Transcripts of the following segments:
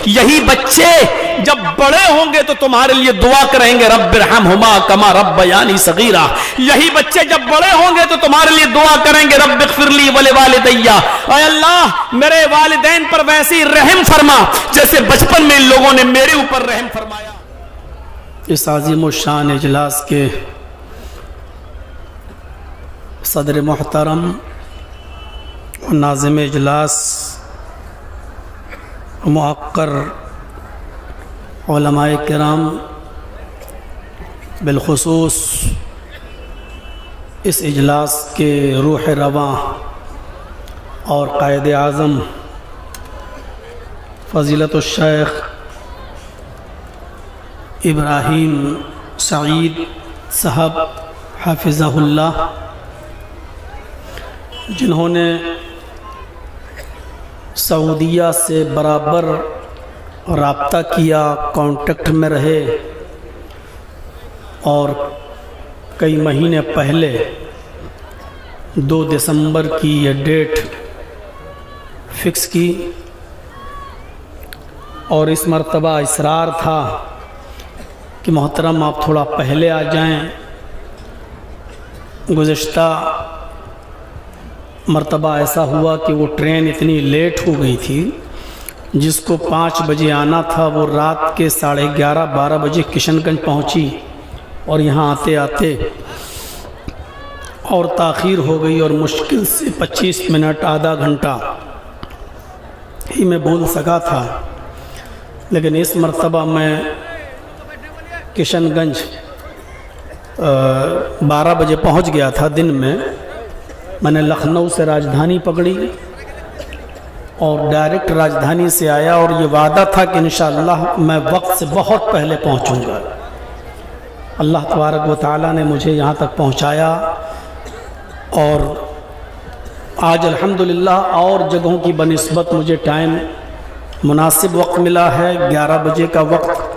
یہی بچے جب بڑے ہوں گے تو تمہارے لیے دعا کریں گے رب ارحمہما کما ربیانی صغیرا. یہی بچے جب بڑے ہوں گے تو تمہارے لیے دعا کریں گے رب اغفر لی ولوالدی، اے اللہ میرے والدین پر ویسی رحم فرما جیسے بچپن میں ان لوگوں نے میرے اوپر رحم فرمایا. اس عظیم الشان اجلاس کے صدر محترم ناظم اجلاس معقر علماء کرام، بالخصوص اس اجلاس کے روح رواں اور قائد اعظم فضیلت الشیخ ابراہیم سعید صاحب حافظہ اللہ، جنہوں نے سعودیہ سے برابر رابطہ کیا، کانٹیکٹ میں رہے، اور کئی مہینے پہلے 2 دسمبر کی یہ ڈیٹ فکس کی، اور اس مرتبہ اصرار تھا کہ محترم آپ تھوڑا پہلے آ جائیں. گزشتہ مرتبہ ایسا ہوا کہ وہ ٹرین اتنی لیٹ ہو گئی تھی، جس کو 5 بجے آنا تھا وہ رات کے 11:30-12 بجے کشن گنج پہنچی، اور یہاں آتے آتے اور تاخیر ہو گئی، اور مشکل سے 25 منٹ آدھا گھنٹہ ہی میں بول سکا تھا. لیکن اس مرتبہ میں کشن گنج 12 بجے پہنچ گیا تھا دن میں نے لکھنؤ سے راجدھانی پکڑی اور ڈائریکٹ راجدھانی سے آیا، اور یہ وعدہ تھا کہ انشاءاللہ میں وقت سے بہت پہلے پہنچوں گا. اللہ تبارک و تعالیٰ نے مجھے یہاں تک پہنچایا، اور آج الحمدللہ اور جگہوں کی بنسبت مجھے ٹائم مناسب وقت ملا ہے. 11 بجے کا وقت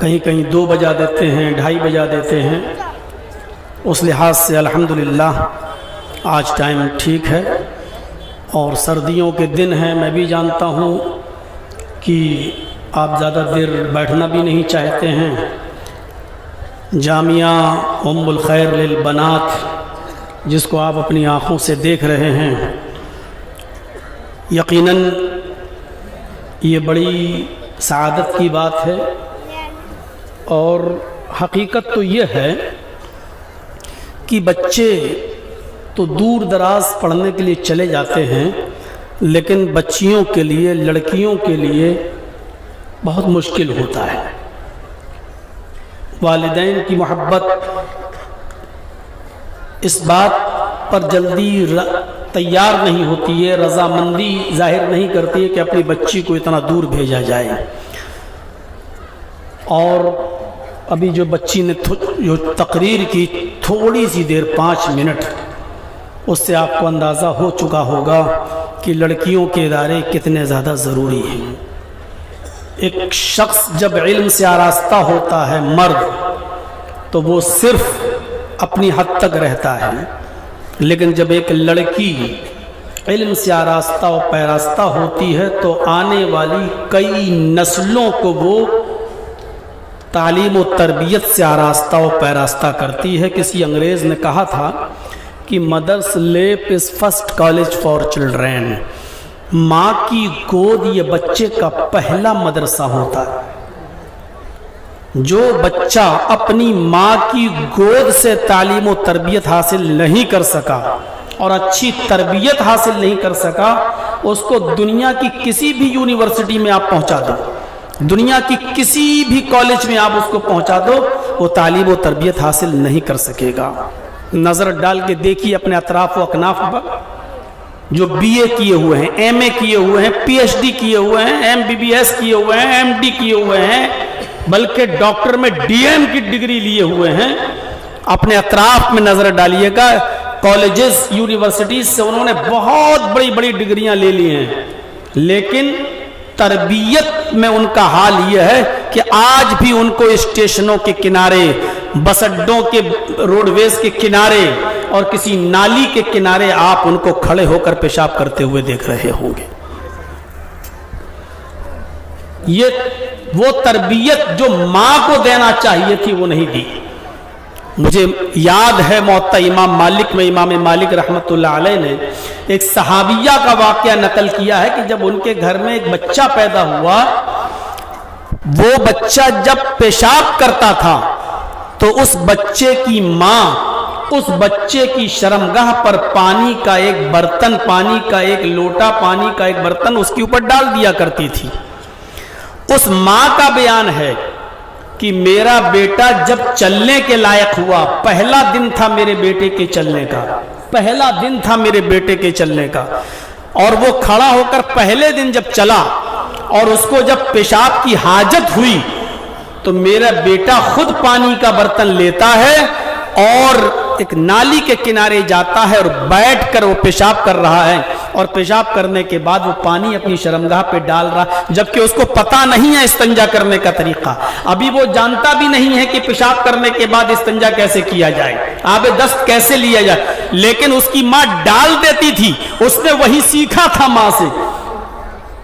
کہیں کہیں 2 بجا دیتے ہیں، 2:30 بجا دیتے ہیں. اس لحاظ سے الحمدللہ آج ٹائم ٹھیک ہے، اور سردیوں کے دن ہیں. میں بھی جانتا ہوں کہ آپ زیادہ دیر بیٹھنا بھی نہیں چاہتے ہیں. جامعہ ام الخیر للبنات جس کو آپ اپنی آنکھوں سے دیکھ رہے ہیں، یقیناً یہ بڑی سعادت کی بات ہے، اور حقیقت تو یہ ہے کہ بچے تو دور دراز پڑھنے کے لیے چلے جاتے ہیں، لیکن بچیوں کے لیے، لڑکیوں کے لیے بہت مشکل ہوتا ہے. والدین کی محبت اس بات پر جلدی تیار نہیں ہوتی ہے، رضامندی ظاہر نہیں کرتی ہے کہ اپنی بچی کو اتنا دور بھیجا جائے. اور ابھی جو بچی نے جو تقریر کی تھوڑی سی دیر 5 منٹ، اس سے آپ کو اندازہ ہو چکا ہوگا کہ لڑکیوں کے ادارے کتنے زیادہ ضروری ہیں. ایک شخص جب علم سے آراستہ ہوتا ہے مرد، تو وہ صرف اپنی حد تک رہتا ہے، لیکن جب ایک لڑکی علم سے آراستہ و پیراستہ ہوتی ہے تو آنے والی کئی نسلوں کو وہ تعلیم و تربیت سے آراستہ و پیراستہ کرتی ہے. کسی انگریز نے کہا تھا کہ مدرس لیپ از فرسٹ کالج فار چلڈرین. ماں کی گود یہ بچے کا پہلا مدرسہ ہوتا ہے. جو بچہ اپنی ماں کی گود سے تعلیم و تربیت حاصل نہیں کر سکا اور اچھی تربیت حاصل نہیں کر سکا، اس کو دنیا کی کسی بھی یونیورسٹی میں آپ پہنچا دو، دنیا کی کسی بھی کالج میں آپ اس کو پہنچا دو، وہ تعلیم و تربیت حاصل نہیں کر سکے گا. نظر ڈال کے دیکھیے اپنے اطراف و اکناف پر، جو بی اے کیے ہوئے ہیں، ایم اے کیے ہوئے ہیں، پی ایچ ڈی کیے ہوئے ہیں، ایم بی بی ایس کیے ہوئے ہیں، ایم ڈی کیے ہوئے ہیں، بلکہ ڈاکٹر میں ڈی ایم کی ڈگری لیے ہوئے ہیں. اپنے اطراف میں نظر ڈالیے گا، کالجز یونیورسٹیز سے انہوں نے بہت بڑی بڑی ڈگریاں لے لی ہیں، لیکن تربیت میں ان کا حال یہ ہے کہ آج بھی ان کو اسٹیشنوں کے کنارے، بس اڈوں کے روڈ ویز کے کنارے اور کسی نالی کے کنارے آپ ان کو کھڑے ہو کر پیشاب کرتے ہوئے دیکھ رہے ہوں گے. یہ وہ تربیت جو ماں کو دینا چاہیے تھی وہ نہیں دی۔ مجھے یاد ہے موطا امام مالک میں امام مالک رحمت اللہ علیہ نے ایک صحابیہ کا واقعہ نقل کیا ہے کہ جب ان کے گھر میں ایک بچہ پیدا ہوا، وہ بچہ جب پیشاب کرتا تھا تو اس بچے کی ماں اس بچے کی شرمگاہ پر پانی کا ایک برتن، پانی کا ایک لوٹا، پانی کا ایک برتن اس کے اوپر ڈال دیا کرتی تھی۔ اس ماں کا بیان ہے کہ میرا بیٹا جب چلنے کے لائق ہوا، پہلا دن تھا میرے بیٹے کے چلنے کا، پہلا دن تھا میرے بیٹے کے چلنے کا، اور وہ کھڑا ہو کر پہلے دن جب چلا اور اس کو جب پیشاب کی حاجت ہوئی تو میرا بیٹا خود پانی کا برتن لیتا ہے اور ایک نالی کے کنارے جاتا ہے اور بیٹھ کر وہ پیشاب کر رہا ہے، اور پیشاب کرنے کے بعد وہ پانی اپنی شرمگاہ پہ ڈال رہا، جبکہ اس کو پتہ نہیں ہے استنجا کرنے کا طریقہ، ابھی وہ جانتا بھی نہیں ہے کہ پیشاب کرنے کے بعد استنجا کیسے کیا جائے، آب دست کیسے لیا جائے، لیکن اس کی ماں ڈال دیتی تھی، اس نے وہی سیکھا تھا ماں سے،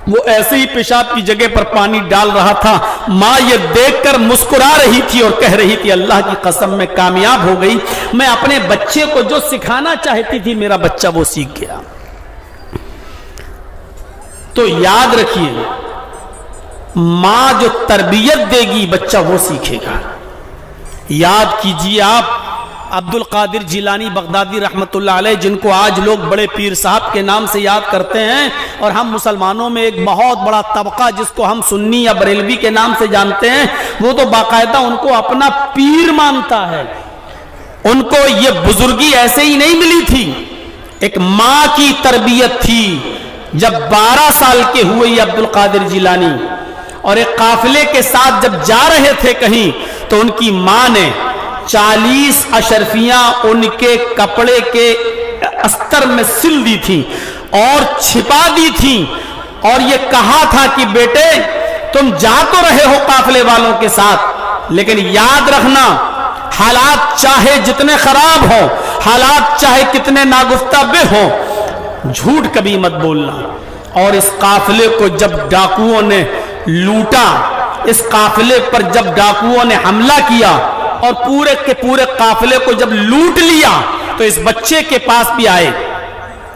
وہ ایسے ہی پیشاب کی جگہ پر پانی ڈال رہا تھا، ماں یہ دیکھ کر مسکرا رہی تھی اور کہہ رہی تھی اللہ کی قسم میں کامیاب ہو گئی، میں اپنے بچے کو جو سکھانا چاہتی تھی میرا بچہ وہ سیکھ گیا۔ تو یاد رکھیے، ماں جو تربیت دے گی بچہ وہ سیکھے گا۔ یاد کیجیے آپ عبد القادر جیلانی بغدادی رحمت اللہ علیہ، جن کو آج لوگ بڑے پیر صاحب کے نام سے یاد کرتے ہیں، اور ہم مسلمانوں میں ایک بہت بڑا طبقہ جس کو ہم سنی یا بریلوی کے نام سے جانتے ہیں، وہ تو باقاعدہ ان کو اپنا پیر مانتا ہے۔ ان کو یہ بزرگی ایسے ہی نہیں ملی تھی، ایک ماں کی تربیت تھی۔ جب 12 سال کے ہوئے یہ عبد القادر جیلانی اور ایک قافلے کے ساتھ جب جا رہے تھے کہیں، تو ان کی ماں نے 40 اشرفیاں ان کے کپڑے کے استر میں سل دی تھی اور چھپا دی تھی، اور یہ کہا تھا کہ بیٹے تم جا تو رہے ہو قافلے والوں کے ساتھ، لیکن یاد رکھنا حالات چاہے جتنے خراب ہوں، حالات چاہے کتنے ناگفتہ بے ہوں، جھوٹ کبھی مت بولنا۔ اور اس قافلے کو جب ڈاکوؤں نے لوٹا، اس قافلے پر جب ڈاکوؤں نے حملہ کیا اور پورے کے پورے قافلے کو جب لوٹ لیا، تو اس بچے کے پاس بھی آئے،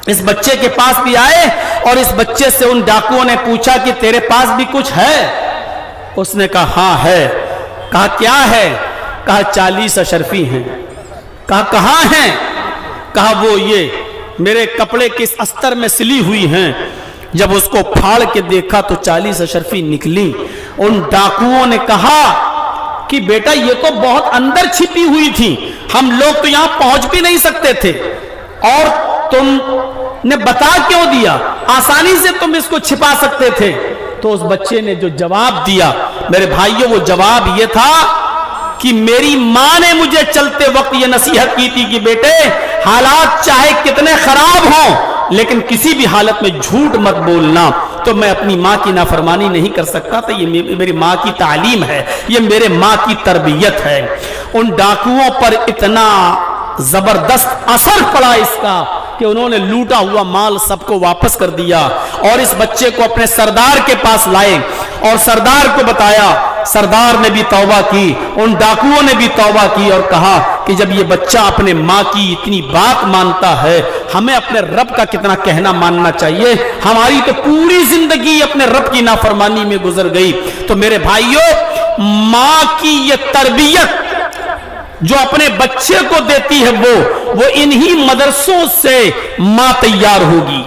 اس بچے کے پاس بھی آئے اور اس بچے سے ان ڈاکوؤں نے پوچھا کہ تیرے پاس بھی کچھ ہے؟ اس نے کہا ہاں ہے۔ کہا کیا ہے؟ کہا 40 اشرفی ہیں۔ کہا کہاں ہیں؟ کہا وہ یہ میرے کپڑے کے اس استر میں سلی ہوئی ہیں۔ جب اس کو پھاڑ کے دیکھا تو 40 اشرفی نکلی۔ ان ڈاکوؤں نے کہا کہ بیٹا یہ تو بہت اندر چھپی ہوئی تھی، ہم لوگ تو یہاں پہنچ بھی نہیں سکتے تھے، اور تم نے بتا کیوں دیا؟ آسانی سے تم اس کو چھپا سکتے تھے۔ تو اس بچے نے جو جواب دیا میرے بھائیوں، وہ جواب یہ تھا کہ میری ماں نے مجھے چلتے وقت یہ نصیحت کی تھی کہ بیٹے حالات چاہے کتنے خراب ہوں لیکن کسی بھی حالت میں جھوٹ مت بولنا۔ تو میں اپنی ماں کی نافرمانی نہیں کر سکتا تھا، یہ میری ماں کی تعلیم ہے، یہ میرے ماں کی تربیت ہے۔ ان ڈاکوؤں پر اتنا زبردست اثر پڑا اس کا کہ انہوں نے لوٹا ہوا مال سب کو واپس کر دیا، اور اس بچے کو اپنے سردار کے پاس لائے اور سردار کو بتایا۔ سردار نے بھی توبہ کی، ان ڈاکوؤں نے بھی توبہ کی، اور کہا کہ جب یہ بچہ اپنے ماں کی اتنی بات مانتا ہے، ہمیں اپنے رب کا کتنا کہنا ماننا چاہیے۔ ہماری تو پوری زندگی اپنے رب کی نافرمانی میں گزر گئی۔ تو میرے بھائیوں، ماں کی یہ تربیت جو اپنے بچے کو دیتی ہے وہ انہی مدرسوں سے ماں تیار ہوگی۔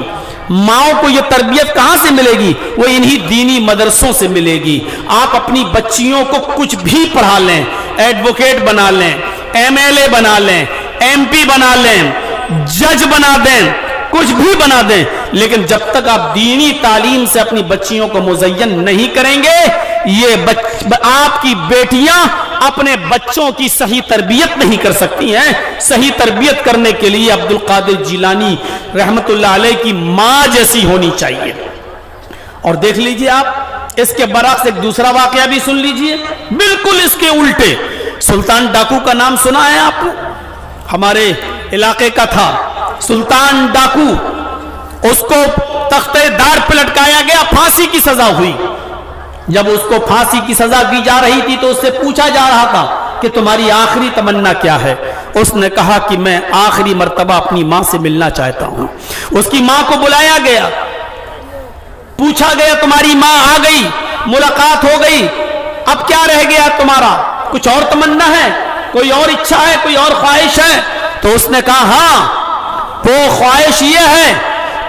ماں کو یہ تربیت کہاں سے ملے گی؟ وہ انہی دینی مدرسوں سے ملے گی۔ آپ اپنی بچیوں کو کچھ بھی پڑھا لیں، ایڈوکیٹ بنا لیں، ایم ایل اے بنا لیں، ایم پی بنا لیں، جج بنا دیں، کچھ بھی بنا دیں، لیکن جب تک آپ دینی تعلیم سے اپنی بچیوں کو مزین نہیں کریں گے، یہ آپ کی بیٹیاں اپنے بچوں کی صحیح تربیت نہیں کر سکتی ہیں۔ صحیح تربیت کرنے کے لیے عبد القادر جیلانی رحمت اللہ علیہ کی ماں جیسی ہونی چاہیے۔ اور دیکھ لیجئے آپ اس کے برعکس ایک دوسرا واقعہ بھی سن لیجئے، بالکل اس کے الٹے۔ سلطان ڈاکو کا نام سنا ہے آپ نے؟ ہمارے علاقے کا تھا سلطان ڈاکو، اس کو تختے دار پہ لٹکایا گیا، پھانسی کی سزا ہوئی۔ جب اس کو پھانسی کی سزا دی جا رہی تھی تو اس سے پوچھا جا رہا تھا کہ تمہاری آخری تمنا کیا ہے؟ اس نے کہا کہ میں آخری مرتبہ اپنی ماں سے ملنا چاہتا ہوں۔ اس کی ماں کو بلایا گیا، پوچھا گیا تمہاری ماں آ گئی، ملاقات ہو گئی، اب کیا رہ گیا تمہارا؟ کچھ اور تمنا ہے؟ کوئی اور اچھا ہے؟ کوئی اور خواہش ہے؟ تو اس نے کہا ہاں، وہ خواہش یہ ہے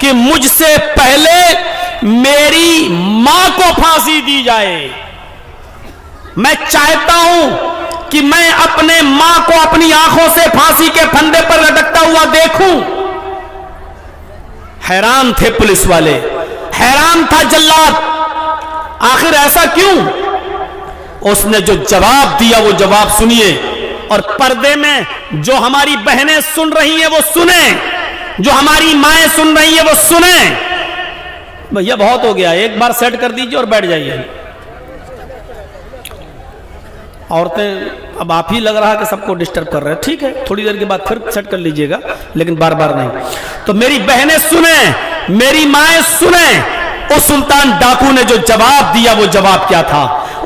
کہ مجھ سے پہلے میری ماں کو پھانسی دی جائے۔ میں چاہتا ہوں کہ میں اپنے ماں کو اپنی آنکھوں سے پھانسی کے پھندے پر لٹکتا ہوا دیکھوں۔ حیران تھے پولیس والے، حیران تھا جلاد، آخر ایسا کیوں؟ اس نے جو جواب دیا وہ جواب سنیے، اور پردے میں جو ہماری بہنیں سن رہی ہیں وہ سنیں، جو ہماری مائیں سن رہی ہیں وہ سنیں۔ بھیا بہت ہو گیا، ایک بار سیٹ کر دیجئے اور بیٹھ جائیے۔ عورتیں اب آپ ہی لگ رہا کہ سب کو ڈسٹرب کر رہے ہیں، ٹھیک ہے تھوڑی دیر کے بعد پھر سیٹ کر لیجئے گا، لیکن بار بار نہیں۔ تو میری بہنیں سنیں، میری مائیں سنیں، اس سلطان ڈاکو نے جو جواب دیا وہ جواب کیا تھا؟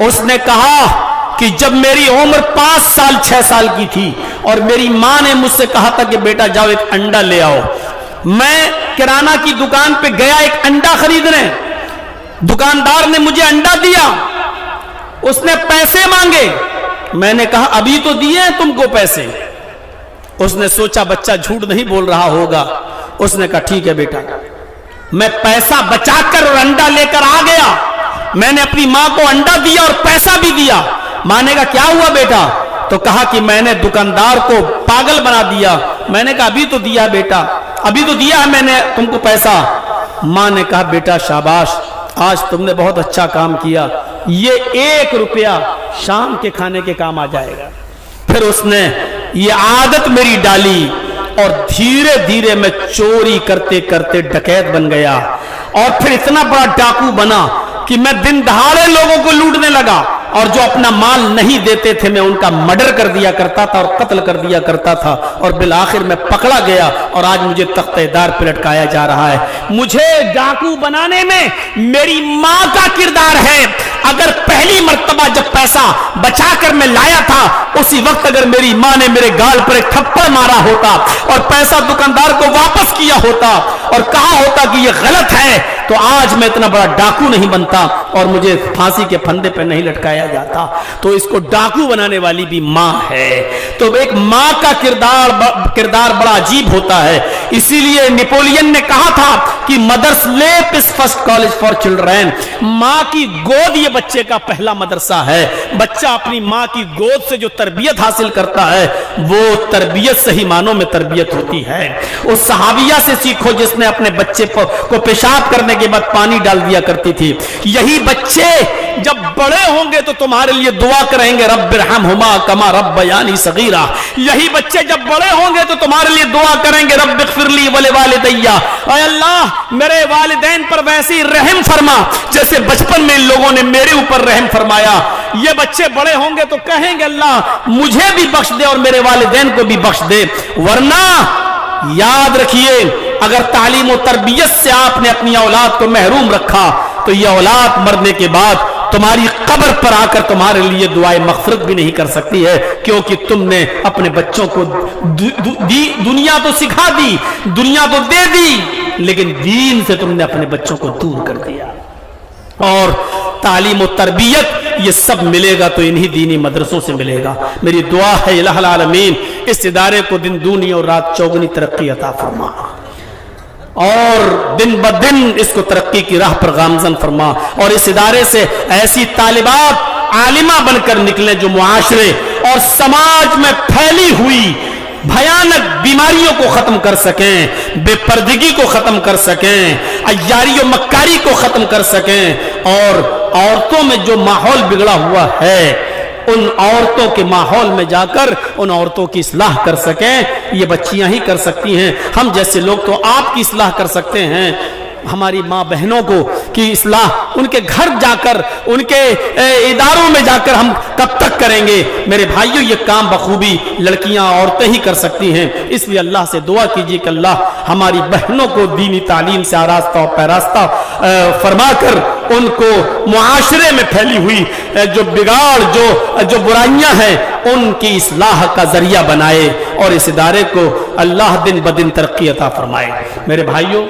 اس نے کہا کہ جب میری عمر 5 سال 6 سال کی تھی اور میری ماں نے مجھ سے کہا تھا کہ بیٹا جاؤ ایک انڈا لے آؤ، میں کرانہ کی دکان پہ گیا ایک انڈا خریدنے، دکاندار نے مجھے انڈا دیا، اس نے پیسے مانگے، میں نے کہا ابھی تو دیے ہیں تم کو پیسے۔ اس نے سوچا بچہ جھوٹ نہیں بول رہا ہوگا، اس نے کہا ٹھیک ہے بیٹا۔ میں پیسہ بچا کر اور انڈا لے کر آ گیا، میں نے اپنی ماں کو انڈا دیا اور پیسہ بھی دیا۔ ماں نے کہا کیا ہوا بیٹا؟ تو کہا کہ میں نے دکاندار کو پاگل بنا دیا۔ میں نے کہا ابھی تو دیا بیٹا، ابھی تو دیا ہے میں نے تم کو پیسہ۔ ماں نے کہا بیٹا شاباش، آج تم نے بہت اچھا کام کیا، یہ 1 روپیہ شام کے کھانے کے کام آ جائے گا۔ پھر اس نے یہ عادت میری ڈالی اور دھیرے دھیرے میں چوری کرتے کرتے ڈکیت بن گیا، اور پھر اتنا بڑا ڈاکو بنا کہ میں دن دہاڑے لوگوں کو لوٹنے لگا، اور جو اپنا مال نہیں دیتے تھے میں ان کا مرڈر کر دیا کرتا تھا اور قتل کر دیا کرتا تھا، اور بالآخر میں پکڑا گیا اور آج مجھے تختہ دار پہ لٹکایا جا رہا ہے۔ مجھے ڈاکو بنانے میں میری ماں کا کردار ہے۔ اگر پہلی مرتبہ جب پیسہ بچا کر میں لایا تھا اسی وقت اگر میری ماں نے میرے گال پر ایک تھپڑ مارا ہوتا اور پیسہ دکاندار کو واپس کیا ہوتا اور کہا ہوتا کہ یہ غلط ہے، تو آج میں اتنا بڑا ڈاکو نہیں بنتا اور مجھے پھانسی کے پھندے پہ نہیں لٹکایا جاتا۔ تو اس کو ڈاکو بنانے والی بھی ماں ہے۔ تو ایک ماں کا کردار بڑا عجیب ہوتا ہے۔ اسی لیے نیپولین نے کہا تھا کہ مدرس لیپ از فرسٹ کالج فار چلڈرن، ماں کی گود یہ بچے کا پہلا مدرسہ ہے۔ بچہ اپنی ماں کی گود سے جو تربیت حاصل کرتا ہے وہ تربیت صحیح معنوں میں تربیت ہوتی ہے۔ اس صحابیہ سے سیکھو جس نے اپنے بچے کو پیشاب کرنے کے بعد پانی ڈال دیا کرتی تھی۔ یہی بچے جب بڑے ہوں گے تو تمہارے لیے دعا کریں گے رب ارحمہما کما ربیانی صغیرا۔ یہی بچے جب بڑے ہوں گے تو تمہارے لیے دعا کریں گے رب اغفر لی ولوالدی، اے اللہ میرے والدین پر ویسی رحم فرما جیسے بچپن میں ان لوگوں نے میرے اوپر رحم فرمایا۔ یہ بچے بڑے ہوں گے تو کہیں گے اللہ مجھے بھی بخش دے اور میرے والدین کو بھی بخش دے۔ ورنہ یاد رکھیے اگر تعلیم و تربیت سے آپ نے اپنی اولاد کو محروم رکھا تو یہ اولاد مرنے کے بعد تمہاری قبر پر آ کر تمہارے لیے دعائے مغفرت بھی نہیں کر سکتی ہے، کیونکہ تم نے اپنے بچوں کو دنیا تو سکھا دی، دنیا تو دے دی، لیکن دین سے تم نے اپنے بچوں کو دور کر دیا۔ اور تعلیم و تربیت یہ سب ملے گا تو انہی دینی مدرسوں سے ملے گا۔ میری دعا ہے الہ العالمین اس ادارے کو دن دونی اور رات چوگنی ترقی عطا فرما، اور دن بدن اس کو ترقی کی راہ پر گامزن فرما، اور اس ادارے سے ایسی طالبات عالمہ بن کر نکلیں جو معاشرے اور سماج میں پھیلی ہوئی بھیانک بیماریوں کو ختم کر سکیں، بے پردگی کو ختم کر سکیں، عیاری و مکاری کو ختم کر سکیں، اور عورتوں میں جو ماحول بگڑا ہوا ہے ان عورتوں کے ماحول میں جا کر ان عورتوں کی اصلاح کر سکیں۔ یہ بچیاں ہی کر سکتی ہیں، ہم جیسے لوگ تو آپ کی اصلاح کر سکتے ہیں۔ ہماری ماں بہنوں کو کی اصلاح ان کے گھر جا کر ان کے اداروں میں جا کر ہم کب تک کریں گے؟ میرے بھائیوں یہ کام بخوبی لڑکیاں عورتیں ہی کر سکتی ہیں۔ اس لیے اللہ سے دعا کیجیے کہ اللہ ہماری بہنوں کو دینی تعلیم سے آراستہ اور پیراستہ فرما کر ان کو معاشرے میں پھیلی ہوئی جو بگاڑ جو برائیاں ہیں ان کی اصلاح کا ذریعہ بنائے اور اس ادارے کو اللہ دن بدن ترقی عطا فرمائے۔ میرے بھائیوں،